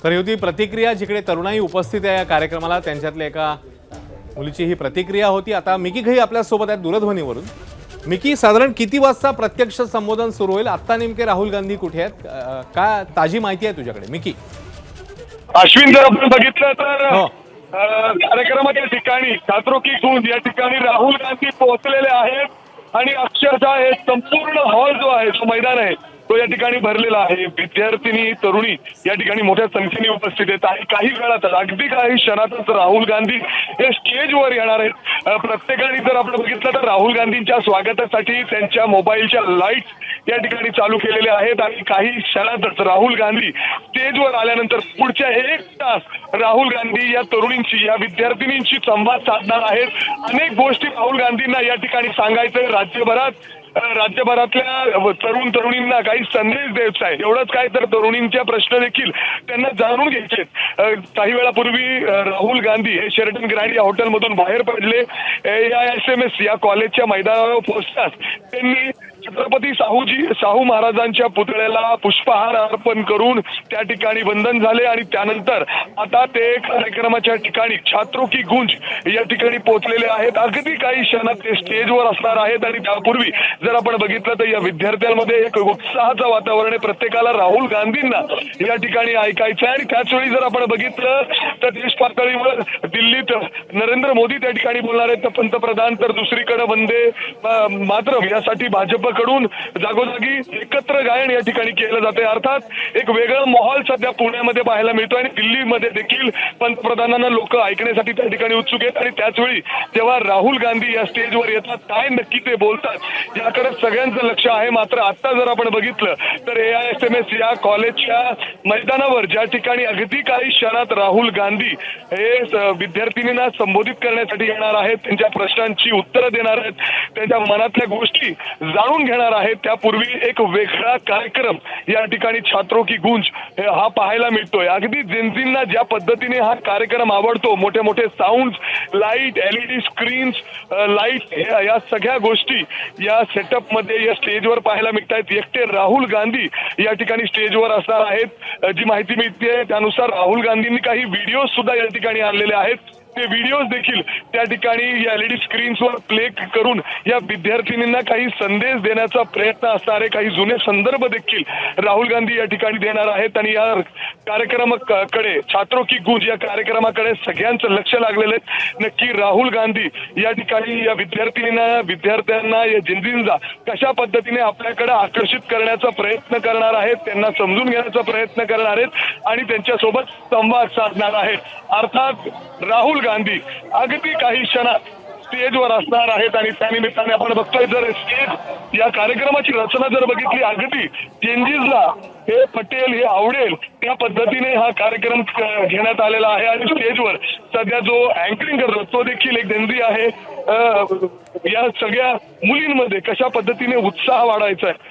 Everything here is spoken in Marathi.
तर होती प्रतिक्रिया जिकडे तरुणाई उपस्थित आहे या कार्यक्रमाला, त्यांच्यातल्या एका मुलीची ही प्रतिक्रिया होती। आता मिकी घई आपल्या सोबत आहेत दूरध्वनीवरून। मिकी, साधारण किती वाजता प्रत्यक्ष संबोधन सुरू होईल? आता नेमके राहुल गांधी कुठे आहेत? काय ताजी माहिती आहे तुझ्याकडे मिकी? अश्विन, जर आपण बघितलं तर हो, कार्यक्रमाच्या ठिकाणी छात्रों की गूंज या ठिकाणी राहुल गांधी पोहोचलेले आहेत आणि अक्षरशः हे संपूर्ण हॉल जो आहे, जो मैदान आहे तो या ठिकाणी भरलेला आहे। विद्यार्थिनी तरुणी या ठिकाणी मोठ्या संख्येने उपस्थित आहेत आणि काही वेळात, अगदी काही क्षणातच राहुल गांधी हे स्टेजवर येणार आहेत। प्रत्येकाने जर आपण बघितलं तर राहुल गांधींच्या स्वागतासाठी त्यांच्या मोबाईलच्या लाईट्स या ठिकाणी चालू केलेले आहेत आणि काही क्षणातच राहुल गांधी स्टेजवर आल्यानंतर पुढच्या 1 तास राहुल गांधी या तरुणींची, या विद्यार्थिनींशी संवाद साधणार आहेत। अनेक गोष्टी राहुल गांधींना या ठिकाणी सांगायचं, राज्यभरातल्या तरुण तरुणींना काही संदेश द्यायचा आहे। एवढंच काय तर तरुणींच्या प्रश्न देखील त्यांना जाणून घ्यायचे। काही वेळापूर्वी राहुल गांधी हे शेरटन ग्रँड या हॉटेलमधून बाहेर पडले। AISMS या कॉलेजच्या मैदानावर पोहोचताच त्यांनी छत्रपती शाहू महाराजांच्या पुतळ्याला पुष्पहार अर्पण करून त्या ठिकाणी वंदन झाले आणि त्यानंतर आता ते कार्यक्रमाच्या ठिकाणी छात्रों की गूंज या ठिकाणी पोहोचलेले आहेत। अगदी काही क्षणात ते स्टेजवर असणार आहेत आणि त्यापूर्वी जर आपण बघितलं तर या विद्यार्थ्यांमध्ये एक उत्साहाचं वातावरण आहे। प्रत्येकाला राहुल गांधींना या ठिकाणी ऐकायचं आहे आणि त्याच वेळी जर आपण बघितलं तर देश पातळीवर दिल्लीत नरेंद्र मोदी त्या ठिकाणी बोलणार आहेत, पंतप्रधान, तर दुसरीकडे वंदे मातरम यासाठी भाजपकडून जागोजागी एकत्र गायन या ठिकाणी केलं जाते। अर्थात एक वेगळं माहोल सध्या पुण्यामध्ये पाहायला मिळतो आणि दिल्लीमध्ये देखील पंतप्रधानांना लोक ऐकण्यासाठी त्या ठिकाणी उत्सुक आहेत आणि त्याचवेळी जेव्हा राहुल गांधी या स्टेजवर येतात, काय नक्की ते बोलतात याकडे सगळ्यांचं लक्ष आहे। मात्र आता जर आपण बघितलं तर AISMS या कॉलेजच्या मैदानावर ज्या ठिकाणी अगदी काही क्षणात राहुल गांधी हे विद्यार्थिनींना संबोधित करण्यासाठी येणार आहेत, त्यांच्या प्रश्नांची उत्तरं देणार आहेत, त्यांच्या मनातल्या गोष्टी जाणून घेणार आहेत, त्यापूर्वी एक वेगळा कार्यक्रम या ठिकाणी छात्रों की गूंज हा पाहायला मिळतोय। अगदी जेन्झींना ज्या पद्धतीने हा कार्यक्रम आवडतो, मोठे मोठे sound, light, LED screens, light, या सगळ्या गोष्टी या सेटअप मध्ये या स्टेजवर पाहायला मिळत आहेत। एकटे राहुल गांधी या ठिकाणी स्टेजवर असणार आहेत। जी माहिती मिळते त्यानुसार राहुल गांधींनी काही व्हिडिओ सुद्धा या ठिकाणी आणलेले आहेत। ते व्हिडिओज देखील त्या ठिकाणी या LED स्क्रीन्सवर प्ले करून या विद्यार्थिनींना काही संदेश देण्याचा प्रयत्न असणारे काही जुने संदर्भ देखील राहुल गांधी या ठिकाणी देणार आहेत आणि या कार्यक्रमाकडे, छात्रों की गूंज या कार्यक्रमाकडे सगळ्यांचं लक्ष लागलेलं आहे। नक्की राहुल गांधी या ठिकाणी या विद्यार्थ्यांना, या जिंजींना कशा पद्धतीने आपल्याकडे आकर्षित करण्याचा प्रयत्न करणार आहेत, त्यांना समजून घेण्याचा प्रयत्न करणार आहेत आणि त्यांच्यासोबत संवाद साधणार आहेत। अर्थात राहुल गांधी अगदी काही क्षणात स्टेजवर असणार आहेत आणि त्यानिमित्ताने आपण बघतोय, जर स्टेज या कार्यक्रमाची रचना जर बघितली, अगदी चेंजेसला हे पटेल, हे आवडेल त्या पद्धतीने हा कार्यक्रम घेण्यात आलेला आहे आणि स्टेजवर सध्या जो अँकरिंग करतो तो देखील एक जेन्झी आहे। या सगळ्या मुलींमध्ये कशा पद्धतीने उत्साह वाढायचा आहे